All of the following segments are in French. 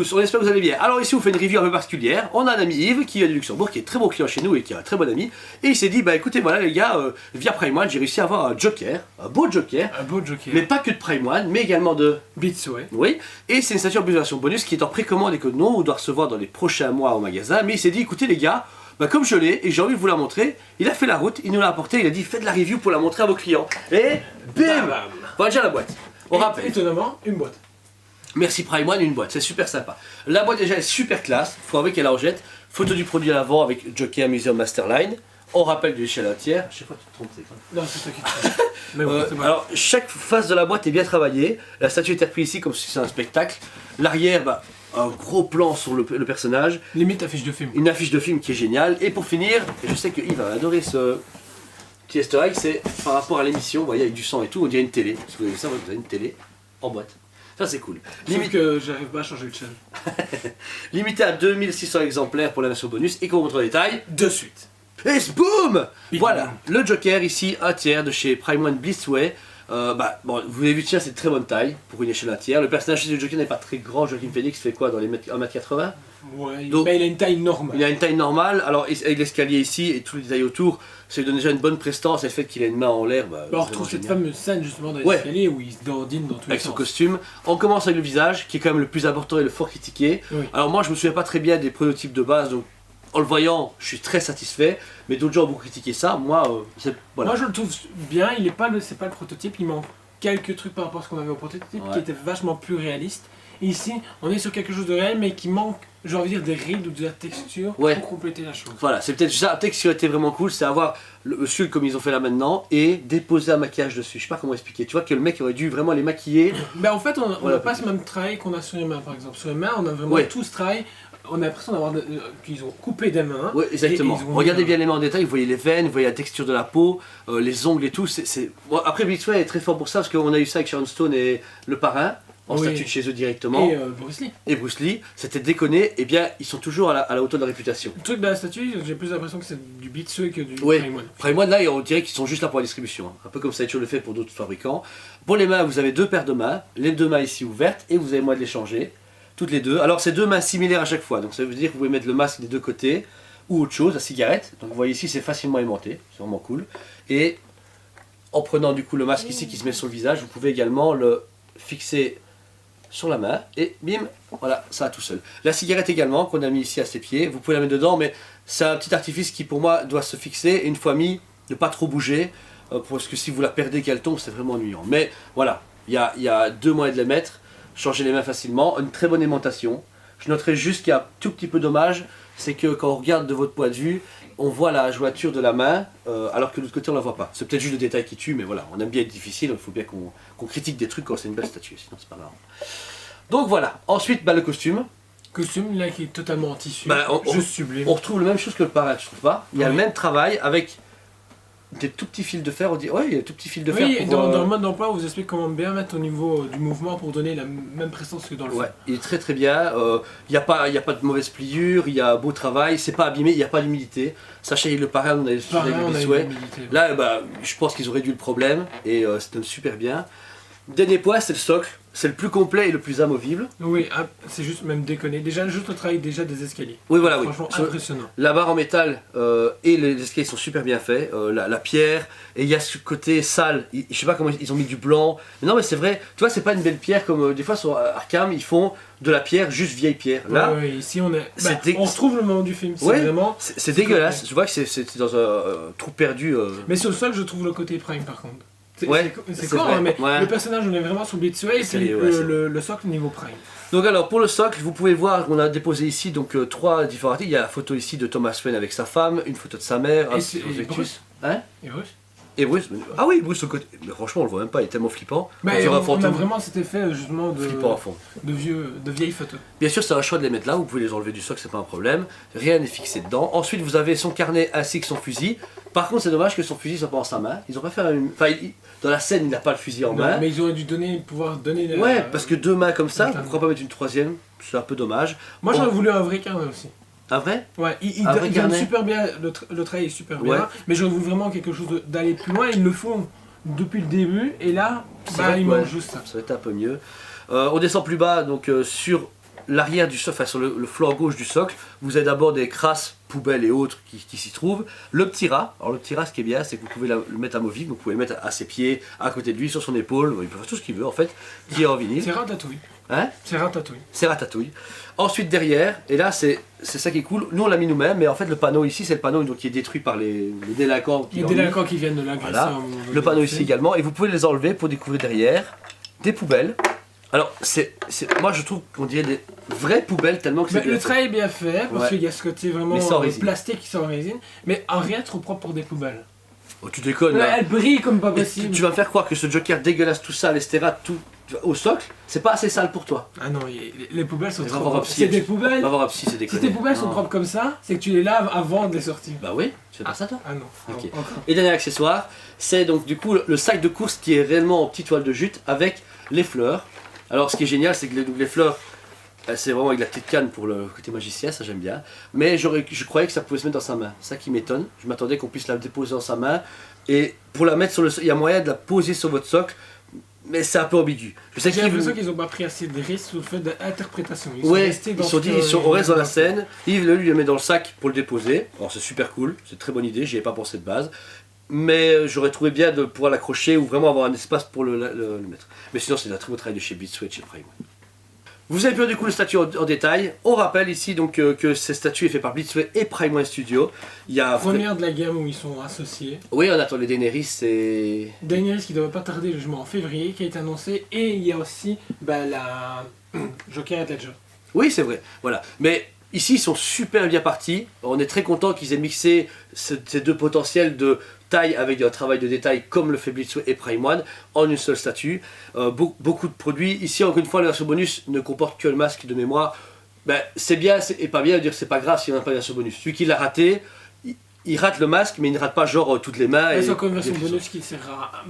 tous, on espère que vous allez bien. Alors ici on fait une review un peu particulière. On a un ami Yves qui vient du Luxembourg, qui est très bon client chez nous et qui est un très bon ami. Et il s'est dit, bah écoutez voilà les gars, via Prime One j'ai réussi à avoir un Joker, un beau Joker. Un beau Joker. Mais pas que de Prime One, mais également de Beatsway. Oui, et c'est une statue en version bonus qui est en précommande et que nous on doit recevoir dans les prochains mois au magasin. Mais il s'est dit, écoutez les gars, bah comme je l'ai et j'ai envie de vous la montrer, il a fait la route, il nous l'a apporté, il a dit faites la review pour la montrer à vos clients. Et bim, Bam. voilà déjà la boîte. On rappelle. Étonnamment, une boîte. Merci Prime One, une boîte, c'est super sympa. La boîte déjà est super classe, faut avouer qu'elle en jette. Photo du produit à l'avant avec Joker Museum Masterline. On rappelle de l'échelle entière. Je sais pas, tu te trompes, c'est quoi? Non, c'est toi qui te trompes. Mais bon, c'est bon. Alors, chaque face de la boîte est bien travaillée. La statue est reprise ici comme si c'était un spectacle. L'arrière, bah, un gros plan sur le personnage. Limite affiche de film. Une affiche de film qui est géniale. Et pour finir, et je sais que Yves va adorer ce petit easter egg, c'est par rapport à l'émission, vous voyez, avec du sang et tout, on dirait une télé. Si vous avez ça, vous avez une télé en boîte. Ça c'est cool. Sauf que j'arrive pas à changer le channel. Limité à 2600 exemplaires pour la version bonus et qu'on montre en détail. De suite. Et boum! Big Voilà, boom. le Joker ici, un tiers de chez Prime One Beatsway. Bon, vous avez vu, tiens, c'est une très bonne taille pour une échelle un tiers. Le personnage du Joker n'est pas très grand. Joaquin Phoenix fait quoi dans les 1m80? Ouais, Donc, mais il a une taille normale. Il a une taille normale, alors avec l'escalier ici et tous les détails autour, ça lui donne déjà une bonne prestance et le fait qu'il a une main en l'air. Bah, on retrouve cette génial. fameuse scène justement dans Ouais. l'escalier où il se dandine dans tous les Avec son sens. costume. On commence avec le visage, qui est quand même le plus important et le fort critiqué. Oui. Alors moi je me souviens pas très bien des prototypes de base, donc en le voyant je suis très satisfait, mais d'autres gens ont beaucoup critiqué ça, moi voilà. Moi je le trouve bien, il est pas c'est pas le prototype, il manque quelques trucs par rapport à ce qu'on avait au prototype Ouais. qui était vachement plus réaliste. Et ici, on est sur quelque chose de réel mais qui manque, j'ai envie de dire, des rides ou de la texture Ouais. pour compléter la chose. Voilà, c'est peut-être ça, peut-être ce qui aurait été vraiment cool, c'est avoir le sculpte comme ils ont fait là maintenant et déposer un maquillage dessus. Je sais pas comment expliquer. Tu vois que le mec aurait dû vraiment les maquiller. Ben en fait, on n'a Voilà, pas ce peut-être. même travail qu'on a sur les mains par exemple. Sur les mains, on a vraiment Ouais. tout ce travail. On a l'impression d'avoir qu'ils ont coupé des mains. Ouais, exactement. Et ils ont Regardez mis bien les mains en détail, vous voyez les veines, vous voyez la texture de la peau, les ongles et tout. Bon, après, Beatsway est très fort pour ça parce qu'on a eu ça avec Sharon Stone et le parrain, en Oui. statue de chez eux directement. Et Bruce Lee. Et Bruce Lee, c'était déconné, et bien ils sont toujours à la hauteur de la réputation. Le truc de la statue, j'ai plus l'impression que c'est du Beatsway que du Ouais. Prime One. Prime One, là, on dirait qu'ils sont juste là pour la distribution, hein. Un peu comme ça a toujours le fait pour d'autres fabricants. Pour les mains, vous avez deux paires de mains, les deux mains ici ouvertes, et vous avez moyen de les changer, toutes les deux. Alors, c'est deux mains similaires à chaque fois, donc ça veut dire que vous pouvez mettre le masque des deux côtés, ou autre chose, la cigarette. Donc, vous voyez ici, c'est facilement aimanté, c'est vraiment cool. Et en prenant du coup le masque ici qui se met sur le visage, vous pouvez également le fixer sur la main et bim, voilà, ça va tout seul. La cigarette également qu'on a mis ici à ses pieds, vous pouvez la mettre dedans, mais c'est un petit artifice qui pour moi doit se fixer et une fois mis, ne pas trop bouger, parce que si vous la perdez qu'elle tombe, c'est vraiment ennuyant. Mais voilà, il y a deux moyens de les mettre, changer les mains facilement, une très bonne aimantation. Je noterai juste qu'il y a un tout petit peu dommage, c'est que quand on regarde de votre point de vue, on voit la jointure de la main, alors que de l'autre côté on la voit pas. C'est peut-être juste le détail qui tue, mais voilà, on aime bien être difficile, il faut bien qu'on critique des trucs quand c'est une belle statue, sinon c'est pas grave. Donc voilà, ensuite le costume. Costume là qui est totalement en tissu, Bah, juste sublime. On retrouve la même chose que le parrain, je trouve pas. Il y a Oui. le même travail avec des tout petits fils de fer, on dit, ouais, il y a des tout petits fils de fer. Oui, et pour, dans le mode d'emploi, on vous explique comment bien mettre au niveau du mouvement pour donner la même prestance que dans le Ouais, film. il est très très bien, il n'y a pas de mauvaise pliure, il y a beau travail, c'est pas abîmé, il n'y a pas d'humidité. Sachez, le parrain, on a eu Pareil, avec on le a Beatsway. une humidité, ouais. Là, je pense qu'ils ont réduit le problème et ça donne super bien. Dernier point, c'est le socle. C'est le plus complet et le plus amovible. Oui, c'est juste même déconné. Déjà, juste le travail déjà des escaliers. Oui, voilà, oui. Franchement, Sur- impressionnant. La barre en métal et les escaliers sont super bien faits. La pierre, et il y a ce côté sale. Je sais pas comment ils ont mis du blanc. Mais non, mais c'est vrai. Tu vois, c'est pas une belle pierre comme des fois sur Arkham, ils font de la pierre, juste vieille pierre. Là, Ouais, ici on est. c'est On retrouve le moment du film. C'est Ouais. vraiment. c'est dégueulasse. Je vois que c'est dans un trou perdu. Mais sur le sol, je trouve le côté Prime par contre. Ouais, C'est c'est con, vrai, hein, mais ouais. le personnage, on est vraiment sur Beatsway et puis Escalier, ouais, c'est le socle niveau Prime. Donc alors pour le socle, vous pouvez voir qu'on a déposé ici donc trois différents articles. Il y a la photo ici de Thomas Wayne avec sa femme, une photo de sa mère, un Et c'est- et Rosectus. Bruce. Hein Et Bruce. Et Bruce. Ah oui, Bruce au côté. Mais franchement, on le voit même pas, il est tellement flippant. Mais On dirait un on a fantôme vraiment cet effet justement flippant à fond. de vieilles photos. Bien sûr, c'est un choix de les mettre là, vous pouvez les enlever du socle, c'est pas un problème. Rien n'est fixé dedans. Ensuite, vous avez son carnet ainsi que son fusil. Par contre, c'est dommage que son fusil soit pas en sa main. Ils ont pas fait dans la scène, il n'a pas le fusil en Non, main. mais ils auraient dû pouvoir donner. Ouais, parce que deux mains comme ça, Putain. pourquoi pas mettre une troisième? C'est un peu dommage. Moi j'aurais voulu un vrai carnet aussi. Un vrai? Ouais, il Un vrai donne carnet. super bien, le travail est super bien, Ouais. mais j'aurais voulu vraiment quelque chose d'aller plus loin. Ils le font depuis le début, et là, C'est vrai il que, manque ouais, juste ça. ça va être un peu mieux. On descend plus bas, donc sur l'arrière du socle, enfin sur le flanc gauche du socle, vous avez d'abord des crasses, poubelles et autres qui s'y trouvent. Le petit rat, alors le petit rat, ce qui est bien, c'est que vous pouvez le mettre amovible, vous pouvez le mettre à ses pieds, à côté de lui, sur son épaule, il peut faire tout ce qu'il veut en fait, qui est en vinyle. C'est Ratatouille. Hein? C'est Ratatouille. C'est Ratatouille. Ensuite derrière, et là c'est ça qui est cool, nous on l'a mis nous-mêmes, mais en fait le panneau ici c'est le panneau donc, qui est détruit par les délinquants. Les délinquants qui viennent de l'agresser. Voilà. Le panneau ici également, et vous pouvez les enlever pour découvrir derrière des poubelles. Alors moi je trouve qu'on dirait des vraies poubelles tellement que c'est le travail est bien fait, parce qu'il y a ce côté vraiment plastique qui sort en résine, mais en rien trop propre pour des poubelles. Oh, tu déconnes là. Elle brille comme pas possible. Tu vas me faire croire que ce Joker dégueulasse tout sale, etc. tout au socle, c'est pas assez sale pour toi. Ah non, les poubelles sont trop propres. C'est des poubelles. Si tes poubelles sont propres comme ça, c'est que tu les laves avant de les sortir. Bah oui, tu fais pas ça toi. Ah non. Ok. Et dernier accessoire, c'est donc du coup le sac de course qui est réellement en petite toile de jute avec les fleurs. Alors ce qui est génial, c'est que les fleurs, c'est vraiment avec la petite canne pour le côté magicien, ça j'aime bien. Mais je croyais que ça pouvait se mettre dans sa main. Ça qui m'étonne. Je m'attendais qu'on puisse la déposer dans sa main. Et pour la mettre sur le socle, il y a moyen de la poser sur votre socle. Mais c'est un peu ambigu. J'ai l'impression qu'ils n'ont pas pris assez de risques sur le fait d'interprétation. Ils on reste dans la scène. Yves lui le met dans le sac pour le déposer. Alors c'est super cool, c'est une très bonne idée, j'y ai pas pensé de base. Mais j'aurais trouvé bien de pouvoir l'accrocher ou vraiment avoir un espace pour le mettre. Mais sinon c'est un très beau travail de chez Beatsway et chez Prime. Vous avez vu du coup le statut en détail. On rappelle ici donc que ce statut est fait par Beatsway et Prime One Studio. Il y a première de la gamme où ils sont associés. Oui, on attend les Daenerys et... Daenerys qui devrait pas tarder le jugement en février, qui a été annoncé. Et il y a aussi la Joker et Ledger. Oui, c'est vrai. Voilà. Mais ici, ils sont super bien partis. On est très content qu'ils aient mixé ces deux potentiels de taille avec un travail de détail comme le fait Beatsway et Prime One en une seule statue. Beaucoup de produits. Ici, encore une fois, la version bonus ne comporte que le masque de mémoire. Ben, c'est bien et pas bien de dire que c'est pas grave s'il n'y en a pas de version bonus. Celui qui l'a raté, il rate le masque, mais il ne rate pas genre toutes les mains. C'est encore une version bonus qui sert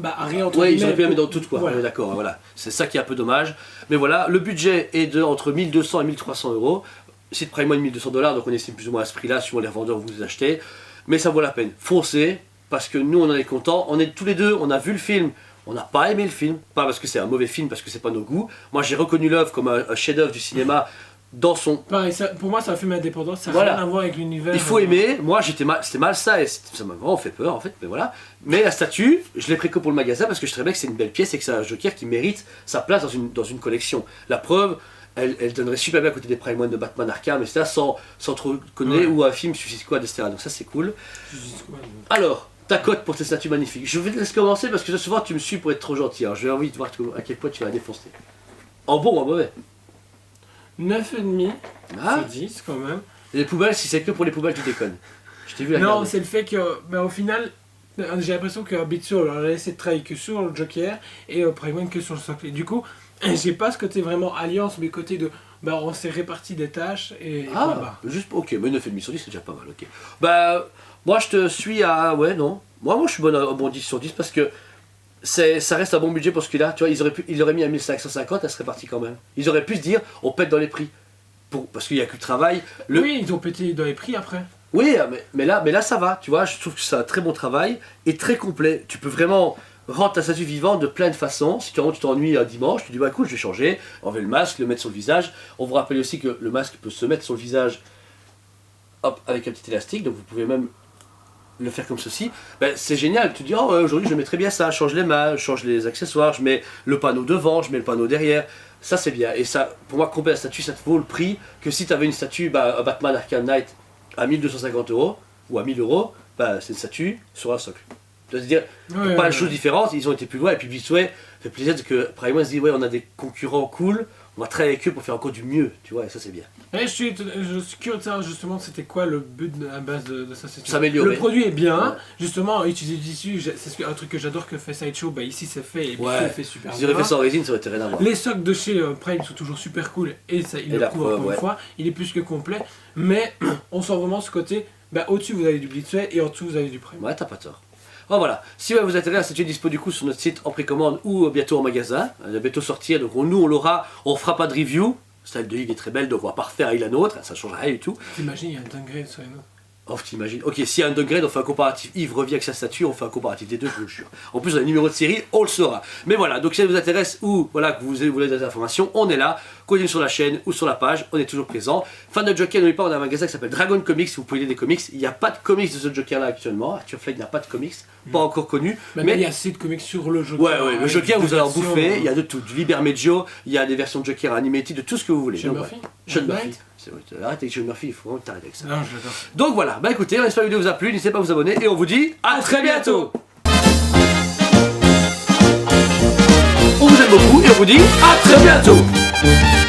à rien entre Oui, ils auraient pu la mettre dans toutes quoi. Voilà. D'accord, voilà. C'est ça qui est un peu dommage. Mais voilà, le budget est entre 1200 et 1300 euros. Site Prime One 1200 $, donc on estime plus ou moins à ce prix-là, suivant les revendeurs où vous les achetez. Mais ça vaut la peine. Foncez, parce que nous on en est contents. On est tous les deux, on a vu le film. On n'a pas aimé le film, pas parce que c'est un mauvais film, parce que c'est pas nos goûts. Moi j'ai reconnu l'œuvre comme un chef-d'œuvre du cinéma dans son... Pareil, pour moi c'est un film indépendant, ça n'a voilà. rien à voir avec l'univers. Il faut aimer, moi c'était mal ça, et ça m'a vraiment fait peur en fait, mais voilà. Mais la statue, je l'ai pris que pour le magasin parce que je savais bien que c'est une belle pièce et que c'est un Joker qui mérite sa place dans une collection. La preuve, elle donnerait super bien à côté des Prime One de Batman Arkham, etc. sans trop connaître, ou un film Suicide Squad, etc. Donc ça c'est cool. Alors, ta cote pour tes statues magnifiques. Je vais te laisser commencer parce que souvent tu me suis pour être trop gentil. Alors j'ai envie de voir à quel point tu vas la défoncer. En bon ou en mauvais? 9,5 sur 10 quand même. Les poubelles, si c'est que pour les poubelles, tu déconnes. Je t'ai vu la Non, garder. c'est le fait que, au final, j'ai l'impression que Beatsway a laissé de travailler que sur le Joker et Prime One que sur le socle. Et du coup, j'ai pas ce côté vraiment alliance, mais côté de on s'est réparti des tâches et juste ok, mais 9,5 sur 10 c'est déjà pas mal, ok. Bah, moi je te suis à. Ouais, non. Moi je suis bon 10 sur 10 parce que ça reste un bon budget pour ce qu'il a. Tu vois, ils auraient mis à 1550, elle serait partie quand même. Ils auraient pu se dire, on pète dans les prix. Parce qu'il n'y a que le travail. Oui, ils ont pété dans les prix après. Oui, mais là ça va, tu vois, je trouve que c'est un très bon travail et très complet. Tu peux vraiment rendre ta statue vivante de plein de façons. Si tu t'ennuies un dimanche, tu dis bah écoute, je vais changer, enlever le masque, le mettre sur le visage. On vous rappelle aussi que le masque peut se mettre sur le visage hop, avec un petit élastique, donc vous pouvez même le faire comme ceci. Ben, c'est génial, tu te dis oh, aujourd'hui je mettrais bien ça, je change les mains, je change les accessoires, je mets le panneau devant, je mets le panneau derrière. Ça c'est bien, et ça, pour moi, compléter la statue, ça te vaut le prix que si tu avais une statue, un Batman Arkham Knight à 1250 € ou à 1000 €, c'est une statue sur un socle. C'est-à-dire, pas de choses différentes, ils ont été plus loin, et puis Beatsway fait plaisir que Prime One se dit ouais, on a des concurrents cool, on va travailler avec eux pour faire encore du mieux, tu vois, et ça c'est bien. Et je suis curieux de savoir justement c'était quoi le but à la base de ça. S'améliorer. Le produit est bien, justement, utiliser du tissu, c'est un truc que j'adore que fait Sideshow, ici c'est fait et puis c'est fait super bien. Si j'aurais fait ça en résine, ça aurait été rien à voir. Les socles de chez Prime sont toujours super cool et ça, il le prouve encore une fois, il est plus que complet, mais on sent vraiment ce côté, au-dessus vous avez du Beatsway et en dessous vous avez du Prime. Ouais, t'as pas tort. Oh, voilà, si vous intéresse, la statue est dispo du coup sur notre site en précommande ou bientôt en magasin. Elle va bientôt sortir, donc nous on l'aura, on fera pas de review. Celle de Yves est très belle, donc on va pas refaire avec la nôtre, ça change rien du tout. T'imagines, il y a un downgrade sur les nôtres. Oh, t'imagines. Ok, s'il y a un downgrade, on fait un comparatif. Yves revient avec sa statue, on fait un comparatif des deux, je vous jure. En plus, on a le numéro de série, on le saura. Mais voilà, donc si ça vous intéresse ou voilà, que vous voulez des informations, on est là. continue sur la chaîne ou sur la page, on est toujours présent. Fan de Joker, n'oubliez pas, on a un magasin qui s'appelle Dragon Comics, vous pouvez lire des comics. Il n'y a pas de comics de ce Joker là actuellement. Arthur Fleck n'a pas de comics, pas encore connu. Mais il y a assez de comics sur le Joker. Ouais, le Joker, vous allez en bouffer. Il y a de tout, du Libermedio, il y a des versions de Joker animated, de tout ce que vous voulez. Sean Murphy. Sean Murphy. Arrête avec Sean Murphy, il faut vraiment t'arrêter avec ça. Non, je l'adore. Donc voilà, bah écoutez, j'espère que la vidéo vous a plu, n'hésitez pas à vous abonner et on vous dit à très bientôt. On vous aime beaucoup et on vous dit à très bientôt.